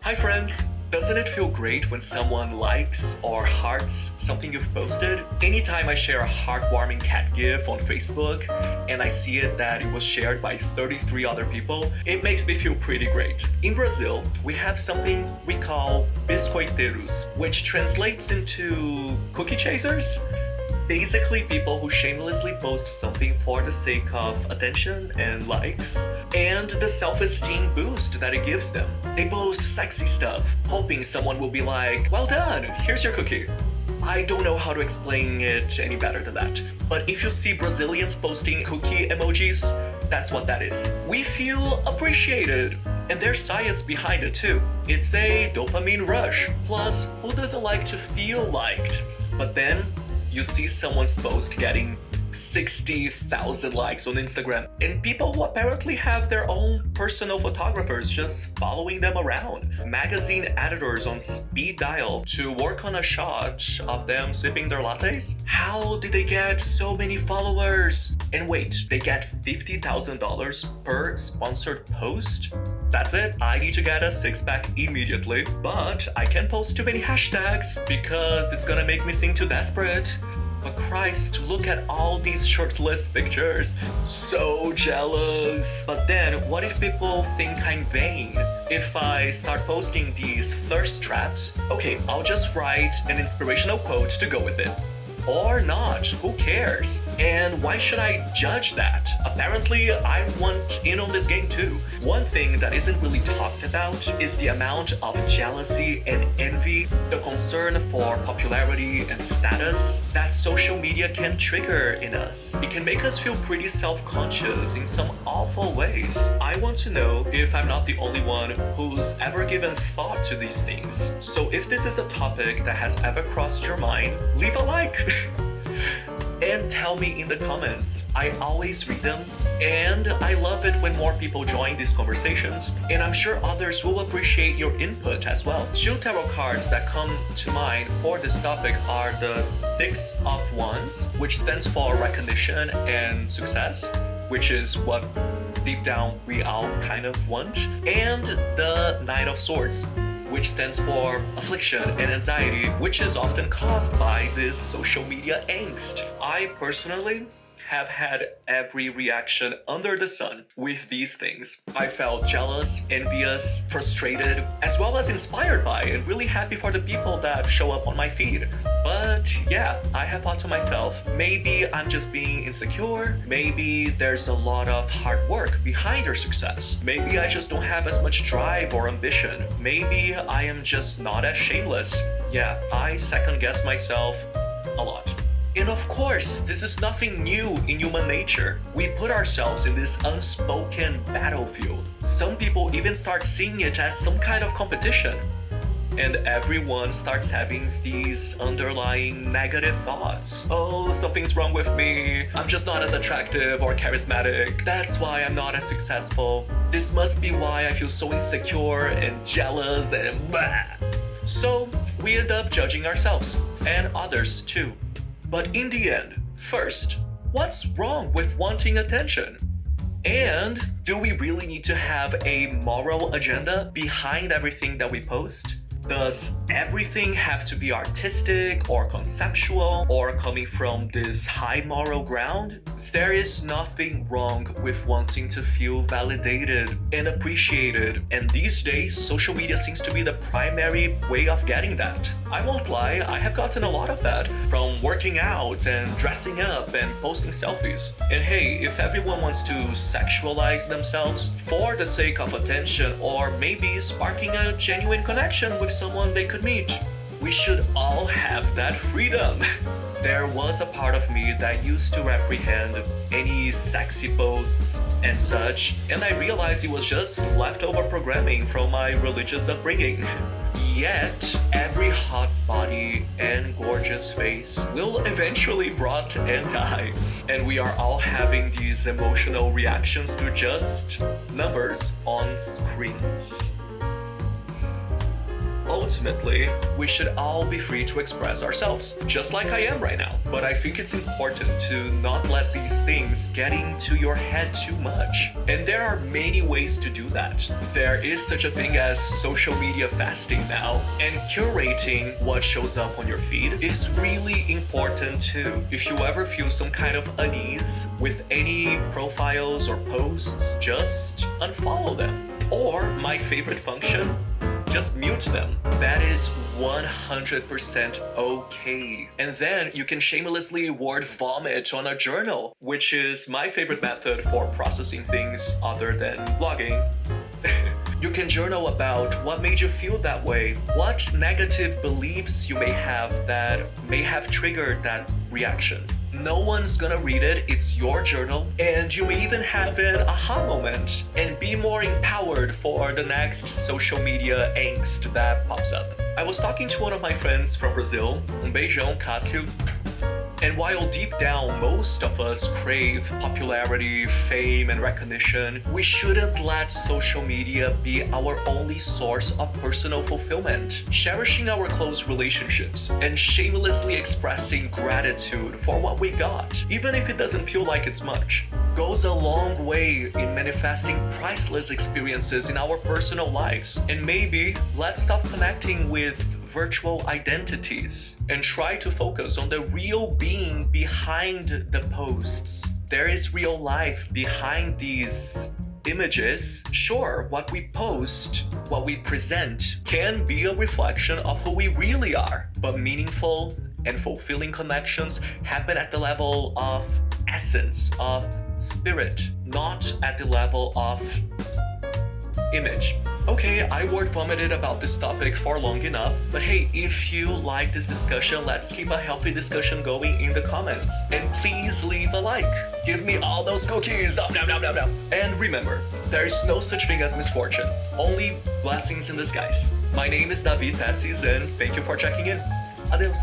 Hi friends! Doesn't it feel great when someone likes or hearts something you've posted? Anytime I share a heartwarming cat gif on Facebook and I see it that it was shared by 33 other people, it makes me feel pretty great. In Brazil, we have something we call biscoiteiros, which translates into cookie chasers. Basically, people who shamelessly post something for the sake of attention and likes, and the self-esteem boost that it gives them. They post sexy stuff, hoping someone will be like, well done, here's your cookie. I don't know how to explain it any better than that. But if you see Brazilians posting cookie emojis, that's what that is. We feel appreciated. And there's science behind it too. It's a dopamine rush. Plus, who doesn't like to feel liked? But then, you see someone's post getting 60,000 likes on Instagram, and people who apparently have their own personal photographers just following them around, magazine editors on speed dial to work on a shot of them sipping their lattes. How did they get so many followers? And wait, they get $50,000 per sponsored post? That's it, I need to get a six-pack immediately, but I can't post too many hashtags because it's gonna make me seem too desperate. But Christ, look at all these shirtless pictures. So jealous. But then, what if people think I'm vain? If I start posting these thirst traps, okay, I'll just write an inspirational quote to go with it. Or not, who cares? And why should I judge that? Apparently, I want in on this game too. One thing that isn't really talked about is the amount of jealousy and envy, the concern for popularity and status that social media can trigger in us. It can make us feel pretty self-conscious in some awful ways. I want to know if I'm not the only one who's ever given thought to these things. So if this is a topic that has ever crossed your mind, leave a like. And tell me in the comments. I always read them, and I love it when more people join these conversations, and I'm sure others will appreciate your input as well. Two tarot cards that come to mind for this topic are the Six of Wands, which stands for recognition and success, which is what deep down we all kind of want, and the Nine of Swords, which stands for affliction and anxiety, which is often caused by this social media angst. I personally have had every reaction under the sun with these things. I felt jealous, envious, frustrated, as well as inspired by and really happy for the people that show up on my feed. But yeah, I have thought to myself, maybe I'm just being insecure, maybe there's a lot of hard work behind their success, maybe I just don't have as much drive or ambition, maybe I am just not as shameless. Yeah, I second guess myself a lot. And of course, this is nothing new in human nature. We put ourselves in this unspoken battlefield. Some people even start seeing it as some kind of competition. And everyone starts having these underlying negative thoughts. Oh, something's wrong with me. I'm just not as attractive or charismatic. That's why I'm not as successful. This must be why I feel so insecure and jealous and blah. So we end up judging ourselves and others too. But in the end, first, what's wrong with wanting attention? And do we really need to have a moral agenda behind everything that we post? Does everything have to be artistic or conceptual or coming from this high moral ground? There is nothing wrong with wanting to feel validated and appreciated, and these days social media seems to be the primary way of getting that. I won't lie, I have gotten a lot of that from working out and dressing up and posting selfies. And hey, if everyone wants to sexualize themselves for the sake of attention or maybe sparking a genuine connection with someone they could meet, we should all have that freedom. There was a part of me that used to reprehend any sexy posts and such, and I realized it was just leftover programming from my religious upbringing. Yet, every hot body and gorgeous face will eventually rot and die, and we are all having these emotional reactions to just numbers on screens. Oh ultimately, we should all be free to express ourselves, just like I am right now. But I think it's important to not let these things get into your head too much. And there are many ways to do that. There is such a thing as social media fasting now, and curating what shows up on your feed is really important too. If you ever feel some kind of unease with any profiles or posts, just unfollow them. Or my favorite function, just mute them. That is 100% okay. And then you can shamelessly word vomit on a journal, which is my favorite method for processing things other than blogging. You can journal about what made you feel that way, what negative beliefs you may have that may have triggered that reaction. No one's gonna read it, it's your journal, and you may even have an aha moment and be more empowered for the next social media angst that pops up. I was talking to one of my friends from Brazil, beijão, Cássio, and while deep down most of us crave popularity, fame, and recognition, we shouldn't let social media be our only source of personal fulfillment. Cherishing our close relationships and shamelessly expressing gratitude for what we got, even if it doesn't feel like it's much, goes a long way in manifesting priceless experiences in our personal lives. And maybe let's stop connecting with virtual identities and try to focus on the real being behind the posts. There is real life behind these images. Sure, what we post, what we present can be a reflection of who we really are, but meaningful and fulfilling connections happen at the level of essence, of spirit, not at the level of image. Okay, I word vomited about this topic for long enough, but hey, if you like this discussion, let's keep a healthy discussion going in the comments. And please leave a like. Give me all those cookies. Nom, nom, nom, nom, nom. And remember, there is no such thing as misfortune, only blessings in disguise. My name is David Tessis, and thank you for checking in. Adeus.